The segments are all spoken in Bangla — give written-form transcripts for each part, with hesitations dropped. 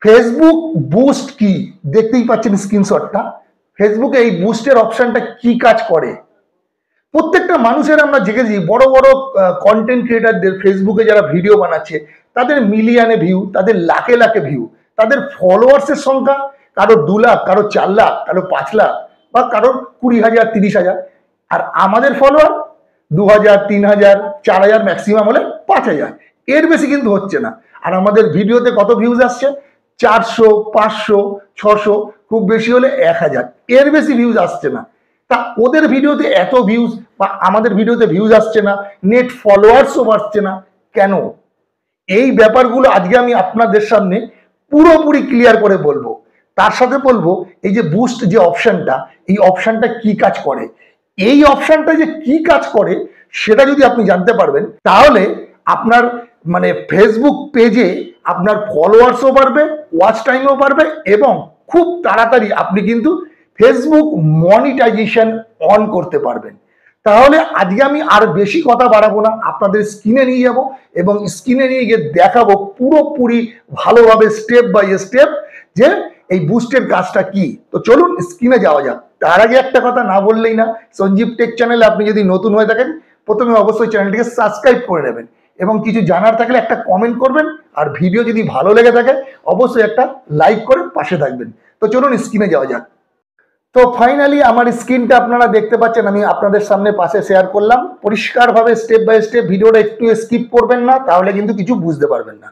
ফেসবুক বুস্ট কি দেখতেই পাচ্ছেন স্ক্রিনশটটা। ফেসবুকে এই বুস্টের অপশনটা কি কাজ করে প্রত্যেকটা মানুষের আমরা দেখেছি, বড় বড় কন্টেন্ট ক্রিয়েটারদের ফেসবুকে যারা ভিডিও বানাচ্ছে তাদের মিলিয়নে ভিউ, তাদের লাখে লাখে ভিউ, তাদের ফলোয়ার্সের সংখ্যা কারো 2 লাখ, কারো 4 লাখ, কারো 5 লাখ বা কারো 20,000 30,000। আর আমাদের ফলোয়ার 2,000 3,000 4,000, ম্যাক্সিমাম হলে 5,000, এর বেশি কিন্তু হচ্ছে না। আর আমাদের ভিডিওতে কত ভিউজ আসছে? 400 500 600, খুব বেশি হলে 1,000, এর বেশি ভিউজ আসছে না। তা ওদের ভিডিওতে এত ভিউজ বা আমাদের ভিডিওতে ভিউজ আসছে না, নেট ফলোয়ার্সও বাড়ছে না কেন? এই ব্যাপারগুলো আজকে আমি আপনাদের সামনে পুরোপুরি ক্লিয়ার করে বলবো। তার সাথে বলবো এই যে বুস্ট যে অপশনটা, এই অপশনটা কি কাজ করে। এই অপশনটা যে কি কাজ করে সেটা যদি আপনি জানতে পারবেন, তাহলে আপনার মানে ফেসবুক পেজে আপনার ফলোয়ার্সও বাড়বে, ওয়াচ টাইমও বাড়বে এবং খুব তাড়াতাড়ি আপনি কিন্তু ফেসবুক মনিটাইজেশন অন করতে পারবেন। তাহলে আজকে আমি আর বেশি কথা বাড়াবো না, আপনাদের স্ক্রিনে নিয়ে যাব এবং স্ক্রিনে নিয়ে গিয়ে দেখাবো পুরোপুরি ভালোভাবে স্টেপ বাই স্টেপ যে এই বুস্টের কাজটা কি। তো চলুন স্ক্রিনে যাওয়া যাক। তার আগে একটা কথা না বললেই না, সঞ্জীব টেক চ্যানেলে আপনি যদি নতুন হয়ে থাকেন প্রথমে অবশ্যই চ্যানেলটিকে সাবস্ক্রাইব করে নেবেন এবং কিছু জানার থাকলে একটা কমেন্ট করবেন, আর ভিডিও যদি ভালো লেগে থাকে অবশ্যই একটা লাইক করে পাশে থাকবেন। তো চলুন স্ক্রিনে যাওয়া যাক। তো ফাইনালি আমার স্ক্রিনটা আপনারা দেখতে পাচ্ছেন, আমি আপনাদের সামনে পাশে শেয়ার করলাম পরিষ্কারভাবে স্টেপ বাই স্টেপ। ভিডিওটা একটু স্কিপ করবেন না, তাহলে কিন্তু কিছু বুঝতে পারবেন না,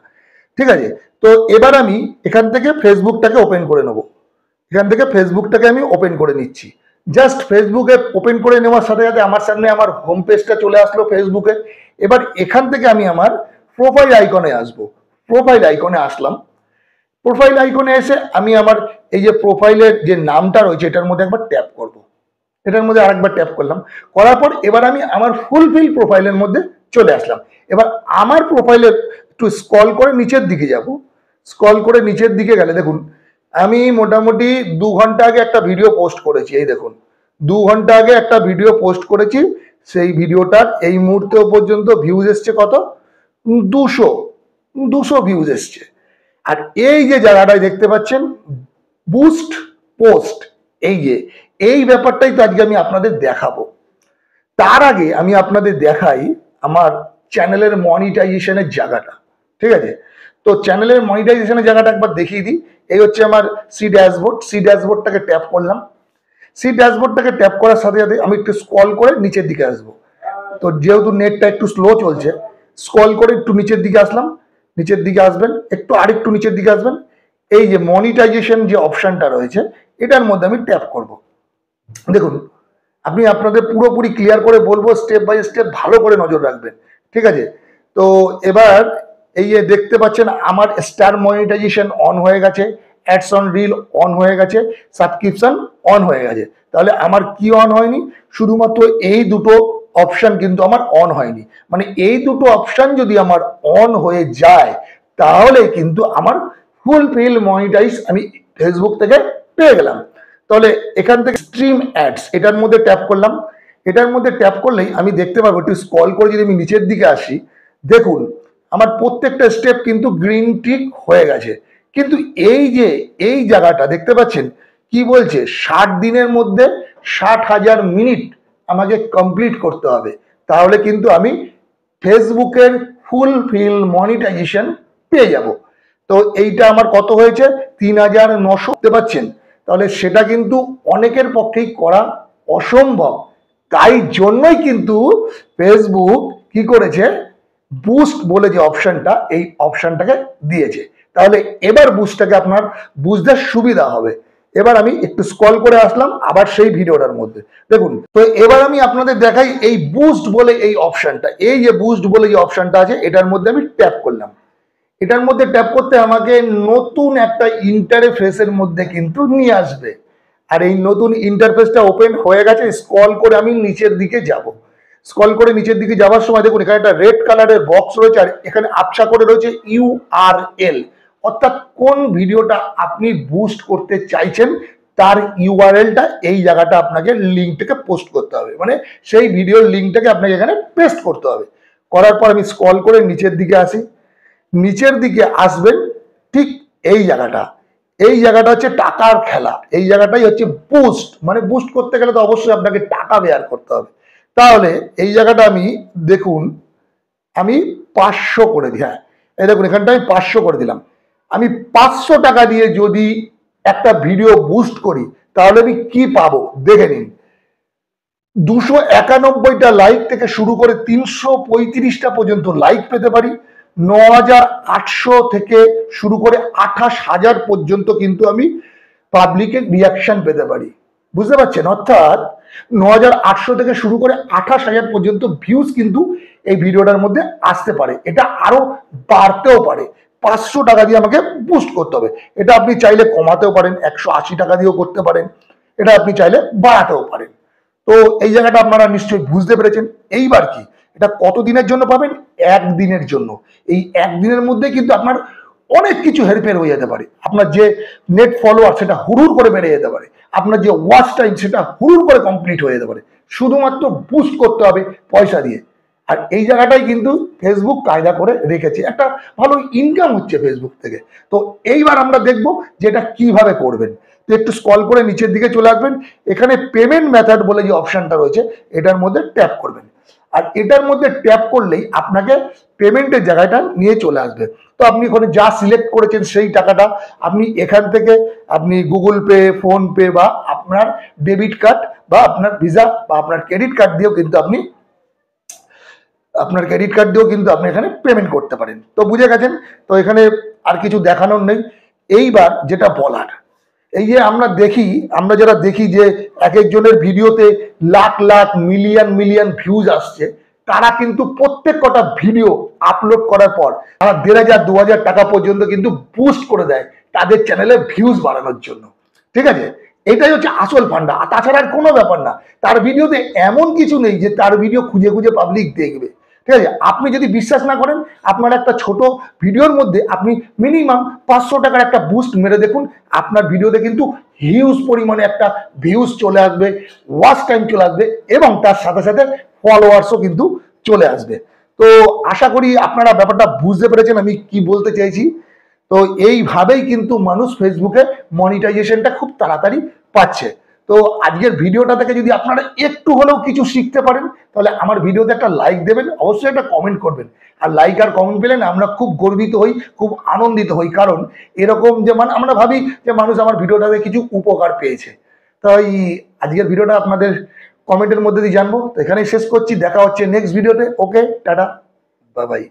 ঠিক আছে? তো এবার আমি এখান থেকে ফেসবুকটাকে ওপেন করে নেব। এখান থেকে ফেসবুকটাকে আমি ওপেন করে নিচ্ছি। জাস্ট ফেসবুকে ওপেন করে নেওয়ার সাথে সাথে আমার সামনে আমার হোম পেজটা চলে আসলো ফেসবুকে। এবার এখান থেকে আমি আমার প্রোফাইল আইকনে আসবো। প্রোফাইল আইকনে আসলাম। প্রোফাইল আইকনে এসে আমি আমার এই যে প্রোফাইলের যে নামটা রয়েছে এটার মধ্যে একবার ট্যাপ করব। এটার মধ্যে আরেকবার ট্যাপ করলাম, করার পর এবার আমি আমার ফুলফিল প্রোফাইলের মধ্যে চলে আসলাম। এবার আমার প্রোফাইলে একটু স্ক্রল করে নিচের দিকে যাব। স্ক্রল করে নিচের দিকে গেলে দেখুন আমি মোটামুটি 2 ঘন্টা আগে একটা ভিডিও পোস্ট করেছি। এই দেখুন 2 ঘন্টা আগে একটা ভিডিও পোস্ট করেছি। সেই ভিডিওটার এই মুহূর্তে পর্যন্ত ভিউজ এসছে কত? 200 ভিউজ এসছে। আর এই যে জায়গাটায় দেখতে পাচ্ছেন বুস্ট পোস্ট, এই যে এই ব্যাপারটাই তো আজকে আমি আপনাদের দেখাবো। তার আগে আমি আপনাদের দেখাই আমার চ্যানেলের মনিটাইজেশনের জায়গাটা, ঠিক আছে? তো চ্যানেলের মনিটাইজেশনের জায়গাটা একবার দেখিয়ে দিই। এই হচ্ছে আমার সি ড্যাশবোর্ড। সি ড্যাশবোর্ডটাকে ট্যাপ করলাম। সি ড্যাশবোর্ডটাকে ট্যাপ করার সাথে সাথে আমি একটু স্ক্রল করে নিচের দিকে আসবো। তো যেহেতু নেটটা একটু স্লো চলছে, স্ক্রল করে একটু নিচের দিকে আসলাম। নিচের দিকে আসবেন, একটু আরেকটু নিচের দিকে আসবেন। এই যে মনিটাইজেশন যে অপশনটা রয়েছে এটার মধ্যে আমি ট্যাপ করব। দেখুন আপনি আপনাদের পুরোপুরি ক্লিয়ার করে বলবো, স্টেপ বাই স্টেপ ভালো করে নজর রাখবেন, ঠিক আছে? তো এবার এই যে দেখতে পাচ্ছেন আমার স্টার মনিটাইজেশন অন হয়ে গেছে, অ্যাডস অন রিল অন হয়ে গেছে, সাবস্ক্রিপশন অন হয়ে গেছে। তাহলে আমার কি অন হয়নি? শুধুমাত্র এই দুটো অপশন কিন্তু আমার অন হয়নি। মানে এই দুটো অপশন যদি আমার অন হয়ে যায় তাহলে কিন্তু আমার ফুলফিল মনিটাইজ আমি ফেসবুক থেকে পেয়ে গেলাম। তাহলে এখান থেকে স্ট্রিম অ্যাডস এটার মধ্যে ট্যাপ করলাম। এটার মধ্যে ট্যাপ করলেই আমি দেখতে পাবো, একটু স্ক্রল করে যদি আমি নিচের দিকে আসি, দেখুন আমার প্রত্যেকটা স্টেপ কিন্তু গ্রিন টিক হয়ে গেছে। কিন্তু এই যে এই জায়গাটা দেখতে পাচ্ছেন কি বলছে, 60 দিনের মধ্যে 60,000 মিনিট আমাকে কমপ্লিট করতে হবে, তাহলে কিন্তু আমি ফেসবুকের ফুলফিল মনিটাইজেশন পেয়ে যাব। তো এইটা আমার কত হয়েছে? 3,900 দেখতে পাচ্ছেন। তাহলে সেটা কিন্তু অনেকের পক্ষেই করা অসম্ভব। তাই জন্যই কিন্তু ফেসবুক কি করেছে, বুস্ট বলে যে অপশনটা, এই অপশনটাকে দিয়েছে। তাহলে এবার বুস্টটাকে আপনার বুঝতে সুবিধা হবে। এবার আমি একটু স্ক্রল করে আসলাম আবার সেই ভিডিওটার মধ্যে। দেখুন তো এবার আমি আপনাদের দেখাই এই বুস্ট বলে এই অপশনটা। এই যে বুস্ট বলে যে অপশনটা আছে এটার মধ্যে আমি ট্যাপ করলাম। এটার মধ্যে ট্যাপ করতে আমাকে নতুন একটা ইন্টারফেসের মধ্যে কিন্তু নিয়ে আসবে। আর এই নতুন ইন্টারফেসটা ওপেন হয়ে গেছে। স্ক্রল করে আমি নিচের দিকে যাব। স্ক্রল করে নিচের দিকে যাওয়ার সময় দেখুন এখানে একটা রেড কালারের বক্স রয়েছে আর এখানে আবছা করে রয়েছে ইউআরএল, অর্থাৎ কোন ভিডিওটা আপনি বুস্ট করতে চাইছেন তার ইউআরএলটা এই জায়গাটা আপনাকে লিঙ্কটাকে পোস্ট করতে হবে, মানে সেই ভিডিওর লিঙ্কটাকে আপনাকে এখানে পেস্ট করতে হবে। করার পর আমি স্ক্রল করে নিচের দিকে আসি। নিচের দিকে আসবেন, ঠিক এই জায়গাটা হচ্ছে টাকার খেলা। এই জায়গাটাই হচ্ছে বুস্ট, মানে বুস্ট করতে গেলে তো অবশ্যই আপনাকে টাকা বেয়ার করতে হবে। তাহলে এই জায়গাটা আমি দেখুন, আমি 500 করে দিই। হ্যাঁ, এই দেখুন এখানটা আমি 500 করে দিলাম। আমি 500 টাকা দিয়ে যদি একটা ভিডিও বুস্ট করি তাহলে আমি কি পাবো দেখে নিন। 291টা লাইক থেকে শুরু করে 335টা পর্যন্ত লাইক পেতে পারি। 9800 থেকে শুরু করে 28,000 পর্যন্ত কিন্তু আমি পাবলিকের রিয়াকশন পেতে পারি। বুঝতে পারছেন? অর্থাৎ 9800 থেকে শুরু করে 28,000 পর্যন্ত ভিউজ কিন্তু এই ভিডিওটার মধ্যে আসতে পারে। এটা আরো বাড়তেও পারে। 500 টাকা দিয়ে আমাকে বুস্ট করতে হবে। এটা আপনি চাইলে কমাতেও পারেন, 180 টাকা দিয়েও করতে পারেন, এটা আপনি চাইলে বাড়াতেও পারেন। তো এই জায়গাটা আপনারা নিশ্চয়ই বুঝতে পেরেছেন। এইবার কি, এটা কত দিনের জন্য পাবেন? একদিনের জন্য। এই একদিনের মধ্যে কিন্তু আপনার অনেক কিছু হেরফের হয়ে যেতে পারে। আপনার যে নেট ফলোয়ার সেটা হুড়ুর করে বেড়ে যেতে পারে, আপনার যে ওয়াচ টাইম সেটা হুড়ুর করে কমপ্লিট হয়ে যেতে পারে, শুধুমাত্র বুস্ট করতে হবে পয়সা দিয়ে। আর এই জায়গাটাই কিন্তু ফেসবুক কায়দা করে রেখেছে, একটা ভালো ইনকাম হচ্ছে ফেসবুক থেকে। তো এইবার আমরা দেখবো যে এটা কিভাবে করবেন। তো একটু স্ক্রল করে নিচের দিকে চলে আসবেন, এখানে পেমেন্ট মেথড বলে যে অপশনটা রয়েছে এটার মধ্যে ট্যাপ করবেন। আর এটার মধ্যে ট্যাপ করলেই আপনাকে পেমেন্টের জায়গাটা নিয়ে চলে আসবে। তো আপনি ওখানে যা সিলেক্ট করেছেন সেই টাকাটা আপনি এখান থেকে আপনি গুগল পে, ফোন পে বা আপনার ডেবিট কার্ড বা আপনার ভিসা বা আপনার ক্রেডিট কার্ড দিয়েও কিন্তু আপনি এখানে পেমেন্ট করতে পারেন। তো বুঝে গেছেন? তো এখানে আর কিছু দেখানোর নেই। এইবার যেটা বলার, এই যে আমরা যারা দেখি যে এক একজনের ভিডিওতে lakh lakh million million views আসছে, তারা কিন্তু প্রত্যেক কটা ভিডিও আপলোড করার পর তারা 1,500 2,000 টাকা পর্যন্ত কিন্তু বুস্ট করে দেয় তাদের চ্যানেলে ভিউজ বাড়ানোর জন্য। ঠিক আছে? এটাই হচ্ছে আসল ফান্ডা, তাছাড়া আর কোনো ব্যাপার না। তার ভিডিওতে এমন কিছু নেই যে তার ভিডিও খুঁজে খুঁজে পাবলিক দেখবে। ঠিক আছে? আপনি যদি বিশ্বাস না করেন, আপনার একটা ছোট ভিডিওর মধ্যে আপনি মিনিমাম 500 টাকার একটা বুস্ট মেরে দেখুন, আপনার ভিডিওতে কিন্তু হিউজ পরিমাণে একটা ভিউজ চলে আসবে, ওয়াচ টাইম চলে আসবে এবং তার সাথে সাথে ফলোয়ার্সও কিন্তু চলে আসবে। তো আশা করি আপনারা ব্যাপারটা বুঝতে পেরেছেন আমি কি বলতে চাইছি। তো এইভাবেই কিন্তু মানুষ ফেসবুকে মনিটাইজেশনটা খুব তাড়াতাড়ি পাচ্ছে। তো আজকের ভিডিওটা থেকে যদি আপনারা একটু হলেও কিছু শিখতে পারেন তাহলে আমার ভিডিওতে একটা লাইক দেবেন, অবশ্যই একটা কমেন্ট করবেন। আর লাইক আর কমেন্ট পেলে না আমরা খুব গর্বিত হই, খুব আনন্দিত হই, কারণ এরকম যে আমরা ভাবি যে মানুষ আমার ভিডিওটাতে কিছু উপকার পেয়েছে। তাই আজকের ভিডিওটা আপনাদের কমেন্টের মধ্যে দিয়ে জানবো। তো এখানেই শেষ করছি, দেখা হচ্ছে নেক্সট ভিডিওতে। ওকে, টাটা, বাই বাই।